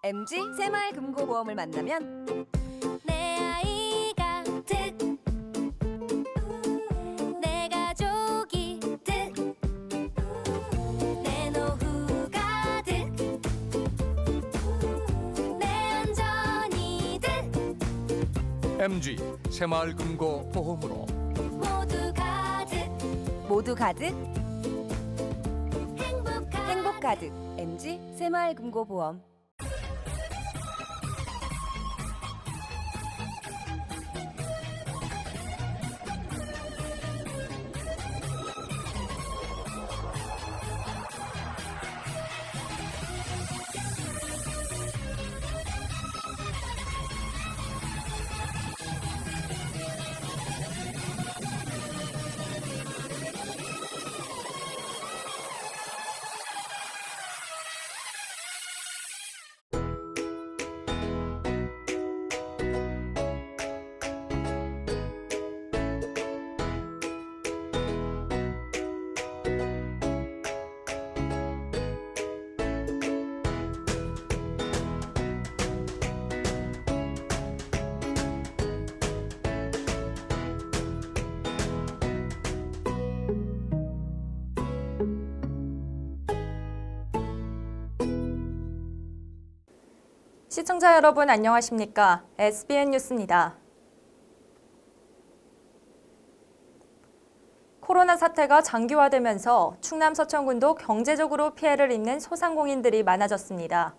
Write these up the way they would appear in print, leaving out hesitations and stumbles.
MG 새마을금고보험을 만나면 내 아이가 득, 내 가족이 득, 내 노후가 득, 내 안전이 득. MG 새마을금고보험으로 모두 가득 행복 가득. MG 새마을금고보험. 시청자 여러분 안녕하십니까? SBN 뉴스입니다. 코로나 사태가 장기화되면서 충남 서천군도 경제적으로 피해를 입는 소상공인들이 많아졌습니다.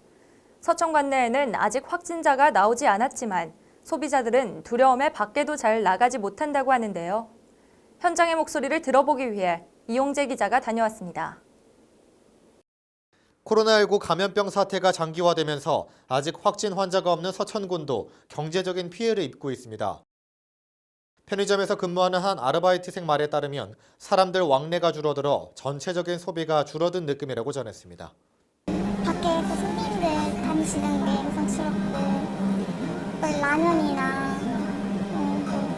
서천 관내에는 아직 확진자가 나오지 않았지만 소비자들은 두려움에 밖에도 잘 나가지 못한다고 하는데요. 현장의 목소리를 들어보기 위해 이용재 기자가 다녀왔습니다. 코로나19 감염병 사태가 장기화되면서 아직 확진 환자가 없는 서천군도 경제적인 피해를 입고 있습니다. 편의점에서 근무하는 한 아르바이트생 말에 따르면 사람들 왕래가 줄어들어 전체적인 소비가 줄어든 느낌이라고 전했습니다. 밖에서 손님들 다니시는 게 우선스럽고 라면이나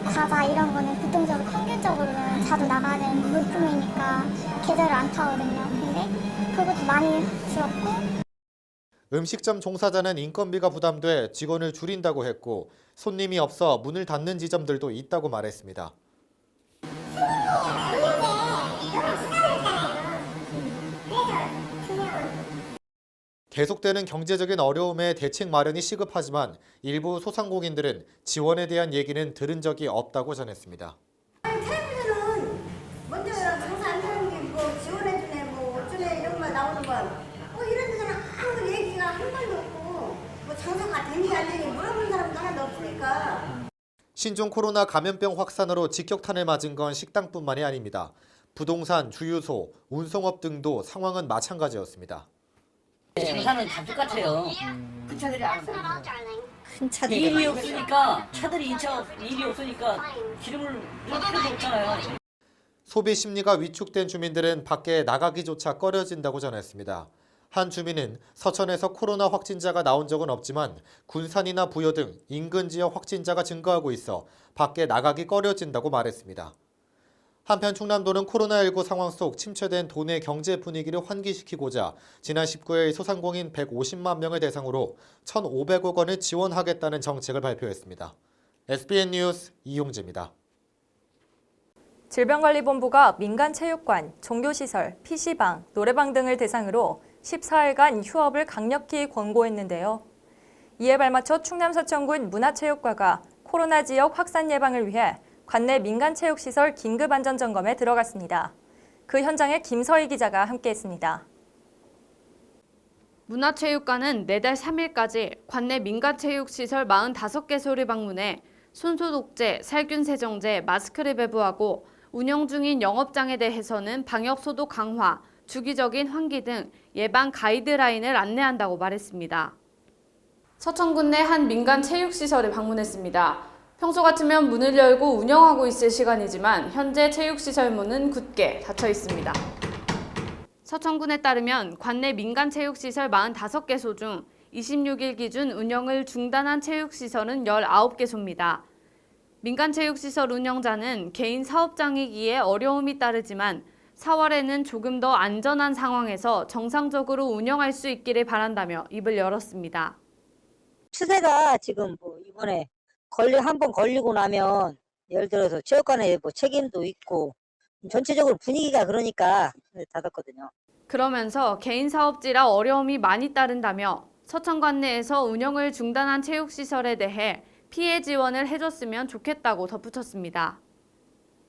과자 이런 거는 보통적으로 평균적으로는 자주 나가는 물품이니까 계절을 안 타거든요. 근데 그것도 많이 줄었고. 음식점 종사자는 인건비가 부담돼 직원을 줄인다고 했고 손님이 없어 문을 닫는 지점들도 있다고 말했습니다. 계속되는 경제적인 어려움에 대책 마련이 시급하지만 일부 소상공인들은 지원에 대한 얘기는 들은 적이 없다고 전했습니다. 텔레비전은 먼저 장사 안 되는 게 뭐 지원해주네 뭐 어쩌네 이런 말 나오는 거야. 이런 데서는 아무 얘기가 한 번도 없고 뭐 장사가 되니 안 되니 물어보는 사람도 하나도 없으니까. 신종 코로나 감염병 확산으로 직격탄을 맞은 건 식당뿐만이 아닙니다. 부동산, 주유소, 운송업 등도 상황은 마찬가지였습니다. 장사는 다 똑같아요. 큰 차들이 안 와요. 큰 차들이 일이 없으니까 차들이 일이 없으니까 기름을 넣을 필요도 없잖아요. 소비 심리가 위축된 주민들은 밖에 나가기조차 꺼려진다고 전했습니다. 한 주민은 서천에서 코로나 확진자가 나온 적은 없지만 군산이나 부여 등 인근 지역 확진자가 증가하고 있어 밖에 나가기 꺼려진다고 말했습니다. 한편 충남도는 코로나19 상황 속 침체된 도내 경제 분위기를 환기시키고자 지난 19일 소상공인 150만 명을 대상으로 1,500억 원을 지원하겠다는 정책을 발표했습니다. SBN 뉴스 이용재입니다. 질병관리본부가 민간체육관, 종교시설, PC방, 노래방 등을 대상으로 14일간 휴업을 강력히 권고했는데요. 이에 발맞춰 충남 서천군 문화체육과가 코로나 지역 확산 예방을 위해 관내 민간체육시설 긴급안전점검에 들어갔습니다. 그 현장에 김서희 기자가 함께했습니다. 문화체육관은 내달 3일까지 관내 민간체육시설 45개소를 방문해 손소독제, 살균세정제, 마스크를 배부하고 운영 중인 영업장에 대해서는 방역소독 강화, 주기적인 환기 등 예방 가이드라인을 안내한다고 말했습니다. 서천군 내 한 민간체육시설을 방문했습니다. 평소 같으면 문을 열고 운영하고 있을 시간이지만 현재 체육시설 문은 굳게 닫혀 있습니다. 서천군에 따르면 관내 민간체육시설 45개소 중 26일 기준 운영을 중단한 체육시설은 19개소입니다. 민간체육시설 운영자는 개인 사업장이기에 어려움이 따르지만 4월에는 조금 더 안전한 상황에서 정상적으로 운영할 수 있기를 바란다며 입을 열었습니다. 추세가 지금 뭐 이번에 한번 걸리고 나면 예를 들어서 체육관에 뭐 책임도 있고 전체적으로 분위기가 그러니까 닫았거든요. 그러면서 개인 사업지라 어려움이 많이 따른다며 서천관 내에서 운영을 중단한 체육시설에 대해 피해 지원을 해줬으면 좋겠다고 덧붙였습니다.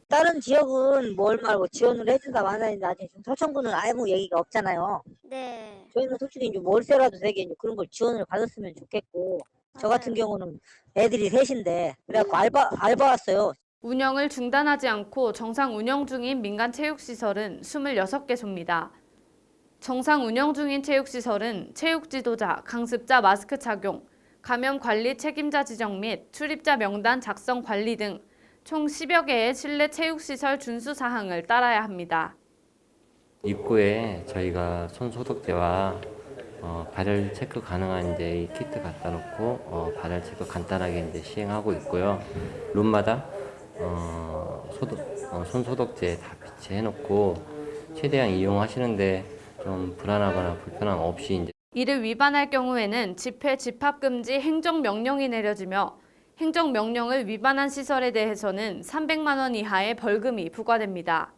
다른 지역은 뭐 얼마고 지원을 해준다고 하는데 아직 지금 서천구는 아무 얘기가 없잖아요. 네. 저희는 솔직히 이제 월세라도 되게 이제 그런 걸 지원을 받았으면 좋겠고 저 같은 경우는 애들이 셋인데 그래갖고 알바 왔어요. 운영을 중단하지 않고 정상 운영 중인 민간 체육시설은 26개소입니다. 정상 운영 중인 체육시설은 체육 지도자, 강습자 마스크 착용, 감염 관리 책임자 지정 및 출입자 명단 작성 관리 등 총 10여 개의 실내 체육시설 준수 사항을 따라야 합니다. 입구에 저희가 손 소독제와 발열 체크 가능한 이제 이 키트 갖다 놓고 발열 체크 간단하게 이제 시행하고 있고요. 룸마다 손 소독제 다 비치해 놓고 최대한 이용하시는데 좀 불안하거나 불편함 없이 이제 이를 위반할 경우에는 집회 집합 금지 행정 명령이 내려지며 행정 명령을 위반한 시설에 대해서는 300만 원 이하의 벌금이 부과됩니다.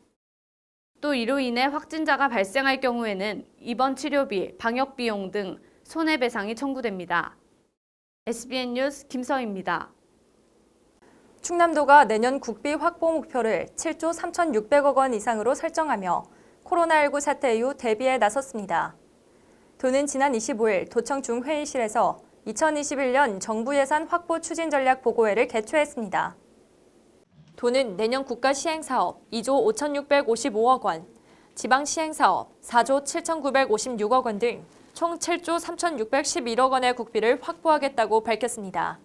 또 이로 인해 확진자가 발생할 경우에는 입원 치료비, 방역 비용 등 손해배상이 청구됩니다. SBN 뉴스 김서희입니다. 충남도가 내년 국비 확보 목표를 7조 3,600억 원 이상으로 설정하며 코로나19 사태 이후 대비에 나섰습니다. 도는 지난 25일 도청 중회의실에서 2021년 정부 예산 확보 추진 전략 보고회를 개최했습니다. 도는 내년 국가 시행사업 2조 5,655억 원, 지방 시행사업 4조 7,956억 원 등 총 7조 3,611억 원의 국비를 확보하겠다고 밝혔습니다.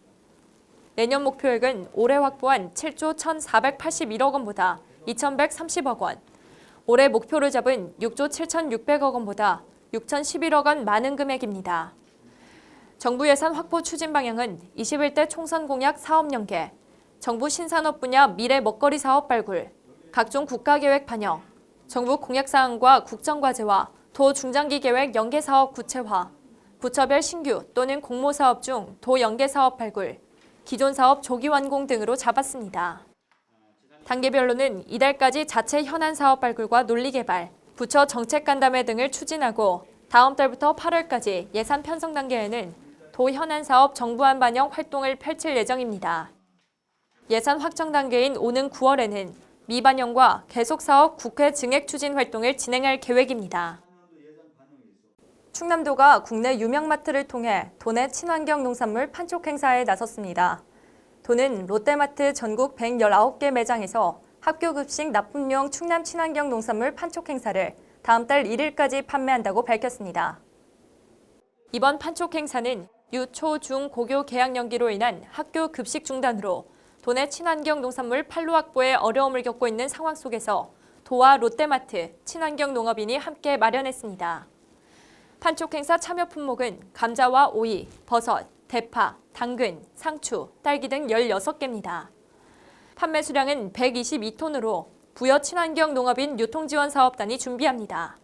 내년 목표액은 올해 확보한 7조 1,481억 원보다 2,130억 원, 올해 목표를 잡은 6조 7,600억 원보다 6,011억 원 많은 금액입니다. 정부 예산 확보 추진 방향은 21대 총선 공약 사업 연계, 정부 신산업 분야 미래 먹거리 사업 발굴, 각종 국가계획 반영, 정부 공약사항과 국정과제와 도 중장기 계획 연계 사업 구체화, 부처별 신규 또는 공모 사업 중 도 연계 사업 발굴, 기존 사업 조기 완공 등으로 잡았습니다. 단계별로는 이달까지 자체 현안 사업 발굴과 논리 개발, 부처 정책 간담회 등을 추진하고 다음 달부터 8월까지 예산 편성 단계에는 도 현안 사업 정부안 반영 활동을 펼칠 예정입니다. 예산 확정 단계인 오는 9월에는 미반영과 계속사업 국회 증액 추진 활동을 진행할 계획입니다. 충남도가 국내 유명마트를 통해 도내 친환경 농산물 판촉 행사에 나섰습니다. 도는 롯데마트 전국 119개 매장에서 학교급식 납품용 충남 친환경 농산물 판촉 행사를 다음 달 1일까지 판매한다고 밝혔습니다. 이번 판촉 행사는 유, 초, 중, 고교 개학 연기로 인한 학교 급식 중단으로 도내 친환경 농산물 판로 확보에 어려움을 겪고 있는 상황 속에서 도와 롯데마트, 친환경 농업인이 함께 마련했습니다. 판촉 행사 참여 품목은 감자와 오이, 버섯, 대파, 당근, 상추, 딸기 등 16개입니다. 판매 수량은 122톤으로 부여 친환경 농업인 유통지원 사업단이 준비합니다.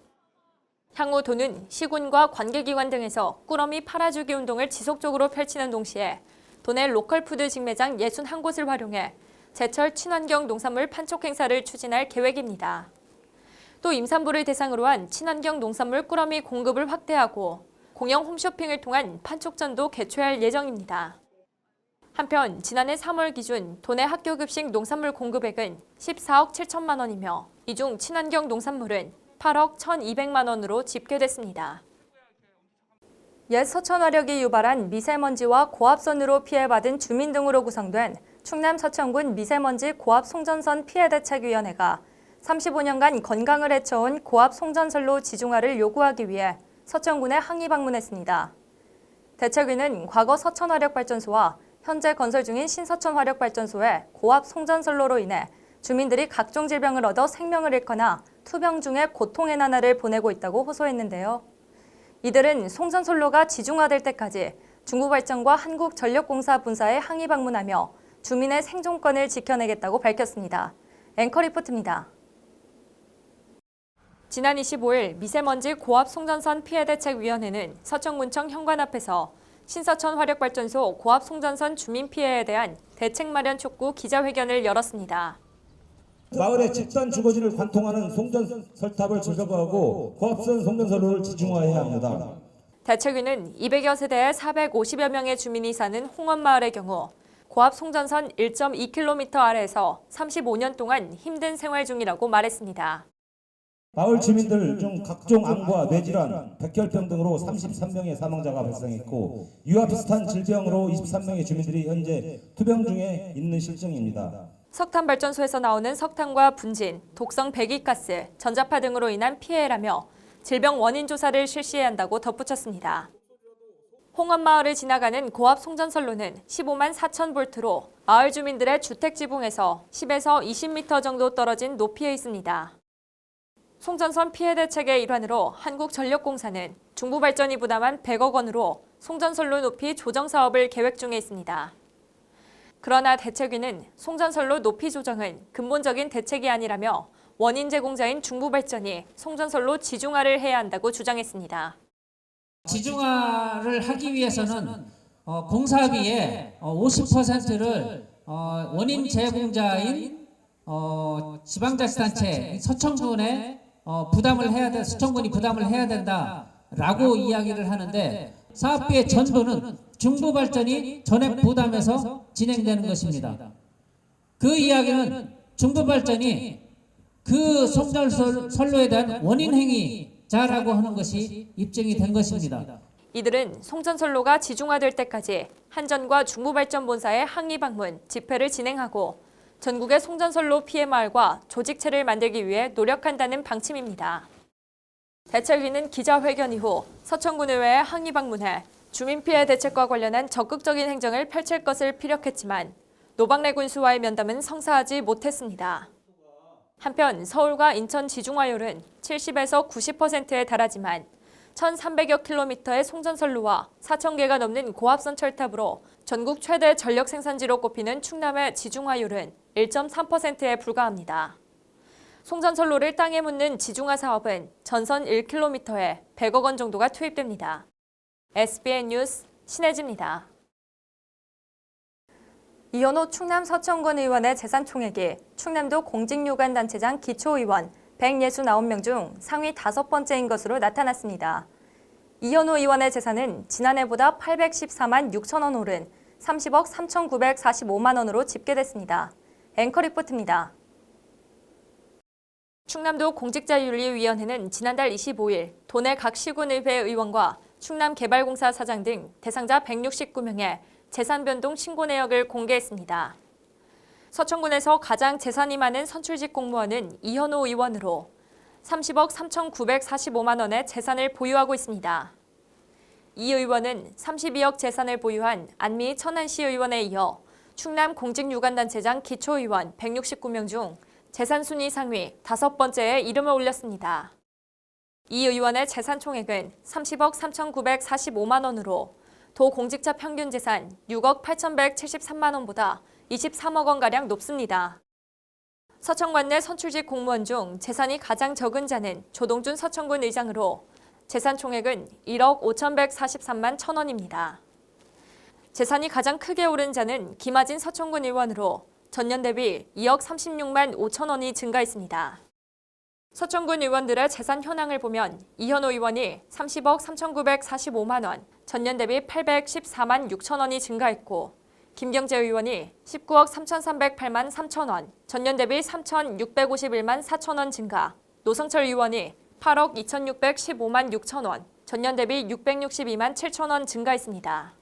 향후 도는 시군과 관계기관 등에서 꾸러미 팔아주기 운동을 지속적으로 펼치는 동시에 도내 로컬푸드 직매장 61곳을 활용해 제철 친환경 농산물 판촉 행사를 추진할 계획입니다. 또 임산부를 대상으로 한 친환경 농산물 꾸러미 공급을 확대하고 공영 홈쇼핑을 통한 판촉전도 개최할 예정입니다. 한편 지난해 3월 기준 도내 학교급식 농산물 공급액은 14억 7천만 원이며 이 중 친환경 농산물은 8억 1,200만 원으로 집계됐습니다. 옛 서천화력이 유발한 미세먼지와 고압선으로 피해받은 주민 등으로 구성된 충남 서천군 미세먼지 고압 송전선 피해대책위원회가 35년간 건강을 해쳐온 고압 송전선로 지중화를 요구하기 위해 서천군에 항의 방문했습니다. 대책위는 과거 서천화력발전소와 현재 건설 중인 신서천화력발전소의 고압 송전선로로 인해 주민들이 각종 질병을 얻어 생명을 잃거나 투병 중에 고통의 나날을 보내고 있다고 호소했는데요. 이들은 송전선로가 지중화될 때까지 중부발전과 한국전력공사 본사에 항의 방문하며 주민의 생존권을 지켜내겠다고 밝혔습니다. 앵커 리포트입니다. 지난 25일 미세먼지 고압 송전선 피해대책위원회는 서천군청 현관 앞에서 신서천 화력발전소 고압 송전선 주민 피해에 대한 대책 마련 촉구 기자회견을 열었습니다. 마을의 집단 주거지를 관통하는 송전 설탑을 철거하고 고압선 송전선로를 지중화해야 합니다. 대책위는 200여 세대의 450여 명의 주민이 사는 홍원마을의 경우 고압 송전선 1.2km 아래에서 35년 동안 힘든 생활 중이라고 말했습니다. 마을 주민들 중 각종 암과 뇌질환, 백혈병 등으로 33명의 사망자가 발생했고 이와 비슷한 질병으로 23명의 주민들이 현재 투병 중에 있는 실정입니다. 석탄 발전소에서 나오는 석탄과 분진, 독성 배기가스, 전자파 등으로 인한 피해라며 질병 원인 조사를 실시해야 한다고 덧붙였습니다. 홍원마을을 지나가는 고압 송전선로는 15만 4천 볼트로 마을 주민들의 주택 지붕에서 10에서 20m 정도 떨어진 높이에 있습니다. 송전선 피해 대책의 일환으로 한국전력공사는 중부발전이 부담한 100억 원으로 송전선로 높이 조정 사업을 계획 중에 있습니다. 그러나 대책위는 송전선로 높이 조정은 근본적인 대책이 아니라며 원인 제공자인 중부발전이 송전선로 지중화를 해야 한다고 주장했습니다. 지중화를 하기 위해서는 공사비의 50%를 원인 제공자인 지방자치단체 서청군에 부담을 해야 돼, 서청군이 부담을 해야 된다라고 이야기를 하는데 사업비의 전부는 중부발전이 전액 부담해서 진행되는 것입니다. 그 이야기는 중부발전이 그 송전선로에 대한 원인 행위자라고 하는 것이 입증이 된 것입니다. 이들은 송전선로가 지중화될 때까지 한전과 중부발전 본사의 항의 방문, 집회를 진행하고 전국의 송전선로 피해 마을과 조직체를 만들기 위해 노력한다는 방침입니다. 대책위는 기자회견 이후 서천군의회에 항의 방문해 주민 피해 대책과 관련한 적극적인 행정을 펼칠 것을 피력했지만 노박래 군수와의 면담은 성사하지 못했습니다. 한편 서울과 인천 지중화율은 70에서 90%에 달하지만 1,300여 킬로미터의 송전선로와 4,000개가 넘는 고압선 철탑으로 전국 최대 전력 생산지로 꼽히는 충남의 지중화율은 1.3%에 불과합니다. 송전선로를 땅에 묻는 지중화 사업은 전선 1km에 100억 원 정도가 투입됩니다. SBN 뉴스 신혜지입니다. 이현호 충남 서천군 의원의 재산 총액이 충남도 공직유관단체장 기초의원 169명 중 상위 5번째인 것으로 나타났습니다. 이현호 의원의 재산은 지난해보다 814만 6천 원 오른 30억 3,945만 원으로 집계됐습니다. 앵커 리포트입니다. 충남도 공직자윤리위원회는 지난달 25일 도내 각 시군의회 의원과 충남개발공사 사장 등 대상자 169명의 재산 변동 신고 내역을 공개했습니다. 서천군에서 가장 재산이 많은 선출직 공무원은 이현호 의원으로 30억 3,945만 원의 재산을 보유하고 있습니다. 이 의원은 32억 재산을 보유한 안미 천안시 의원에 이어 충남 공직유관단체장 기초의원 169명 중 재산 순위 상위 5번째에 이름을 올렸습니다. 이 의원의 재산 총액은 30억 3,945만 원으로 도 공직자 평균 재산 6억 8,173만 원보다 23억 원가량 높습니다. 서천관 내 선출직 공무원 중 재산이 가장 적은 자는 조동준 서천군 의장으로 재산 총액은 1억 5,143만 1천 원입니다. 재산이 가장 크게 오른 자는 김하진 서천군 의원으로 전년 대비 2억 36만 5천 원이 증가했습니다. 서천군 의원들의 재산 현황을 보면 이현호 의원이 30억 3,945만 원, 전년 대비 814만 6천 원이 증가했고 김경재 의원이 19억 3,308만 3천 원, 전년 대비 3,651만 4천 원 증가, 노성철 의원이 8억 2,615만 6천 원, 전년 대비 662만 7천 원 증가했습니다.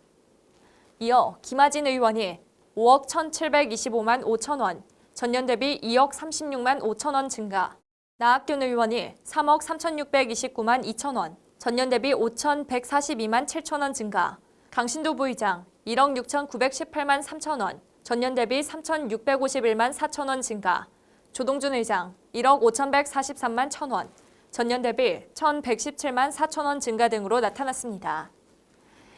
이어 김하진 의원이 5억 1,725만 5천 원, 전년 대비 2억 36만 5천 원 증가, 나학균 의원이 3억 3,629만 2천 원, 전년 대비 5,142만 7천 원 증가, 강신도 부의장 1억 6,918만 3천 원, 전년 대비 3,651만 4천 원 증가, 조동준 의장 1억 5,143만 1천 원, 전년 대비 1,117만 4천 원 증가 등으로 나타났습니다.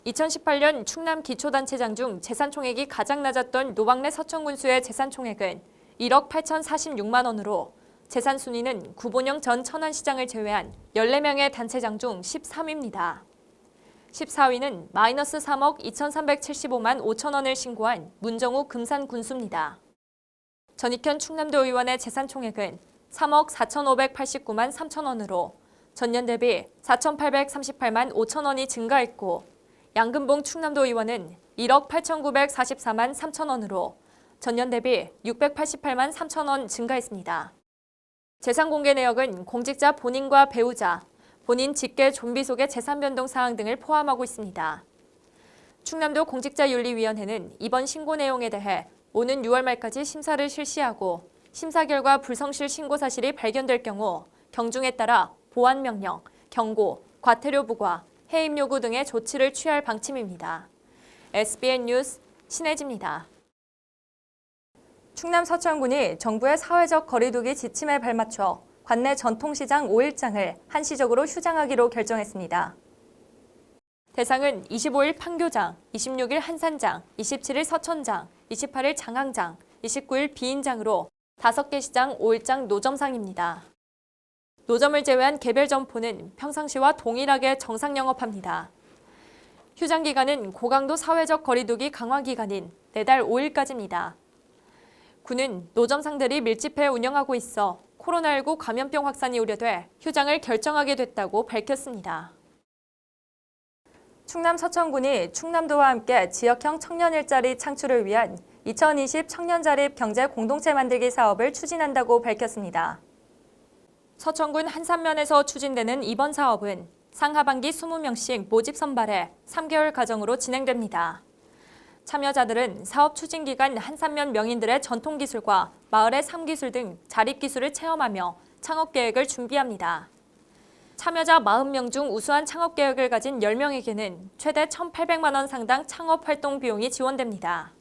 2018년 충남 기초단체장 중 재산 총액이 가장 낮았던 노박래 서천군수의 재산 총액은 1억 8,046만 원으로 재산 순위는 구본영 전 천안시장을 제외한 14명의 단체장 중 13위입니다. 14위는 마이너스 3억 2,375만 5천 원을 신고한 문정우 금산 군수입니다. 전익현 충남도 의원의 재산 총액은 3억 4,589만 3천 원으로 전년 대비 4,838만 5천 원이 증가했고, 양근봉 충남도 의원은 1억 8,944만 3천 원으로 전년 대비 688만 3천 원 증가했습니다. 재산 공개 내역은 공직자 본인과 배우자, 본인 직계 존비 속의 재산 변동 사항 등을 포함하고 있습니다. 충남도 공직자윤리위원회는 이번 신고 내용에 대해 오는 6월 말까지 심사를 실시하고 심사 결과 불성실 신고 사실이 발견될 경우 경중에 따라 보안 명령, 경고, 과태료 부과, 해임 요구 등의 조치를 취할 방침입니다. SBN 뉴스 신혜지입니다. 충남 서천군이 정부의 사회적 거리두기 지침에 발맞춰 관내 전통시장 5일장을 한시적으로 휴장하기로 결정했습니다. 대상은 25일 판교장, 26일 한산장, 27일 서천장, 28일 장항장, 29일 비인장으로 5개 시장 5일장 노점상입니다. 노점을 제외한 개별 점포는 평상시와 동일하게 정상 영업합니다. 휴장 기간은 고강도 사회적 거리두기 강화 기간인 내달 5일까지입니다. 군은 노점상들이 밀집해 운영하고 있어 코로나19 감염병 확산이 우려돼 휴장을 결정하게 됐다고 밝혔습니다. 충남 서천군이 충남도와 함께 지역형 청년 일자리 창출을 위한 2020 청년자립 경제 공동체 만들기 사업을 추진한다고 밝혔습니다. 서천군 한산면에서 추진되는 이번 사업은 상하반기 20명씩 모집 선발해 3개월 과정으로 진행됩니다. 참여자들은 사업 추진 기간 한산면 명인들의 전통기술과 마을의 삶기술 등 자립기술을 체험하며 창업계획을 준비합니다. 참여자 40명 중 우수한 창업계획을 가진 10명에게는 최대 1,800만 원 상당 창업활동 비용이 지원됩니다.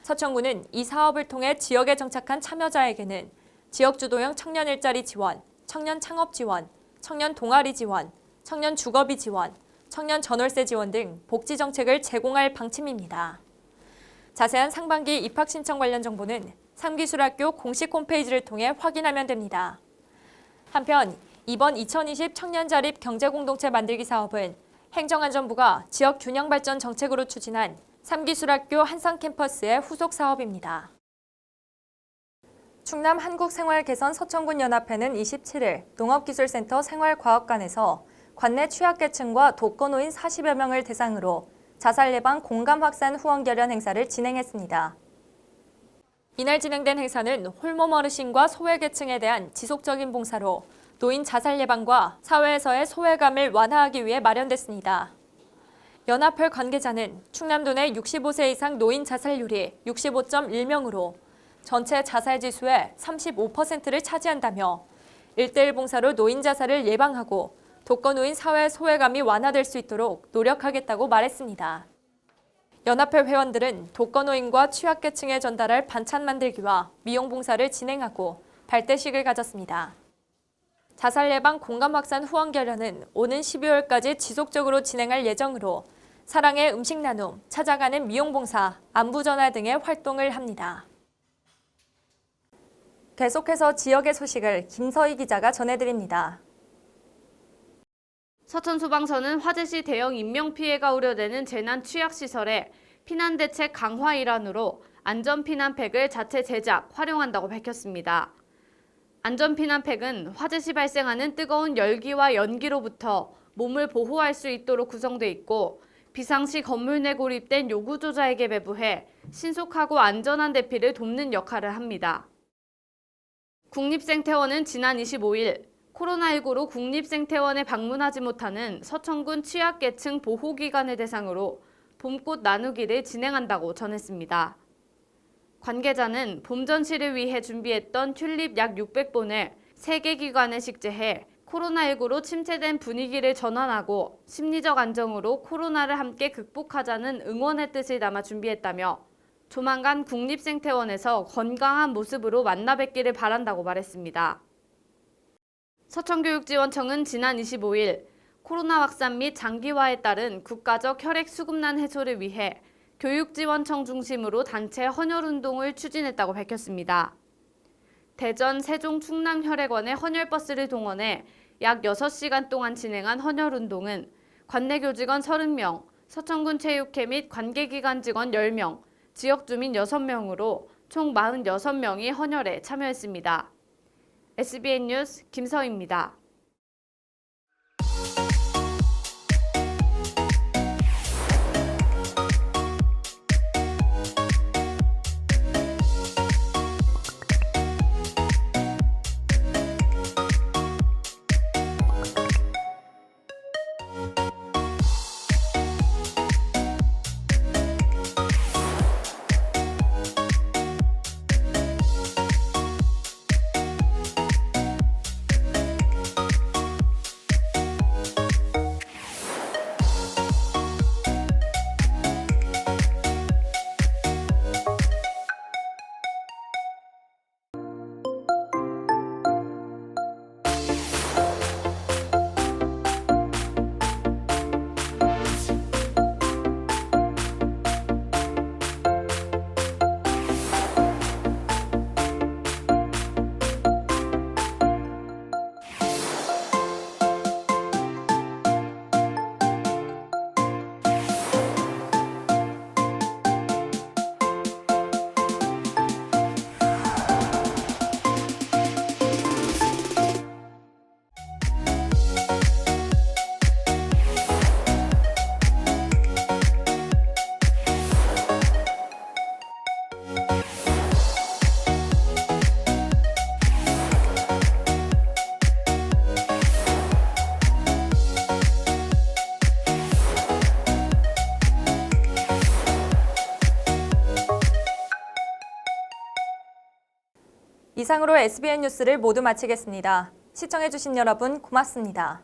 서천군은 이 사업을 통해 지역에 정착한 참여자에게는 지역주도형 청년 일자리 지원, 청년 창업 지원, 청년 동아리 지원, 청년 주거비 지원, 청년 전월세 지원 등 복지 정책을 제공할 방침입니다. 자세한 상반기 입학 신청 관련 정보는 삼기술학교 공식 홈페이지를 통해 확인하면 됩니다. 한편 이번 2020 청년자립 경제공동체 만들기 사업은 행정안전부가 지역균형발전 정책으로 추진한 삼기술학교 한산캠퍼스의 후속 사업입니다. 충남 한국생활개선 서천군 연합회는 27일 농업기술센터 생활과학관에서 관내 취약계층과 독거노인 40여 명을 대상으로 자살 예방 공감 확산 후원 결연 행사를 진행했습니다. 이날 진행된 행사는 홀몸 어르신과 소외계층에 대한 지속적인 봉사로 노인 자살 예방과 사회에서의 소외감을 완화하기 위해 마련됐습니다. 연합회 관계자는 충남도 내 65세 이상 노인 자살률이 65.1명으로 전체 자살 지수의 35%를 차지한다며 1:1 봉사로 노인 자살을 예방하고 독거노인 사회 소외감이 완화될 수 있도록 노력하겠다고 말했습니다. 연합회 회원들은 독거노인과 취약계층에 전달할 반찬 만들기와 미용 봉사를 진행하고 발대식을 가졌습니다. 자살 예방 공감 확산 후원 결연은 오는 12월까지 지속적으로 진행할 예정으로 사랑의 음식 나눔, 찾아가는 미용 봉사, 안부 전화 등의 활동을 합니다. 계속해서 지역의 소식을 김서희 기자가 전해드립니다. 서천소방서는 화재시 대형 인명피해가 우려되는 재난취약시설에 피난대책 강화 일환으로 안전피난팩을 자체 제작, 활용한다고 밝혔습니다. 안전피난팩은 화재시 발생하는 뜨거운 열기와 연기로부터 몸을 보호할 수 있도록 구성돼 있고 비상시 건물 내 고립된 요구조자에게 배부해 신속하고 안전한 대피를 돕는 역할을 합니다. 국립생태원은 지난 25일 코로나19로 국립생태원에 방문하지 못하는 서천군 취약계층 보호기관을 대상으로 봄꽃 나누기를 진행한다고 전했습니다. 관계자는 봄 전시를 위해 준비했던 튤립 약 600본을 3개 기관에 식재해 코로나19로 침체된 분위기를 전환하고 심리적 안정으로 코로나를 함께 극복하자는 응원의 뜻을 담아 준비했다며 조만간 국립생태원에서 건강한 모습으로 만나 뵙기를 바란다고 말했습니다. 서천교육지원청은 지난 25일 코로나 확산 및 장기화에 따른 국가적 혈액 수급난 해소를 위해 교육지원청 중심으로 단체 헌혈운동을 추진했다고 밝혔습니다. 대전, 세종, 충남 혈액원의 헌혈버스를 동원해 약 6시간 동안 진행한 헌혈운동은 관내 교직원 30명, 서천군 체육회 및 관계기관 직원 10명, 지역 주민 6명으로 총 46명이 헌혈에 참여했습니다. SBN 뉴스 김서희입니다. 이상으로 SBN 뉴스를 모두 마치겠습니다. 시청해주신 여러분 고맙습니다.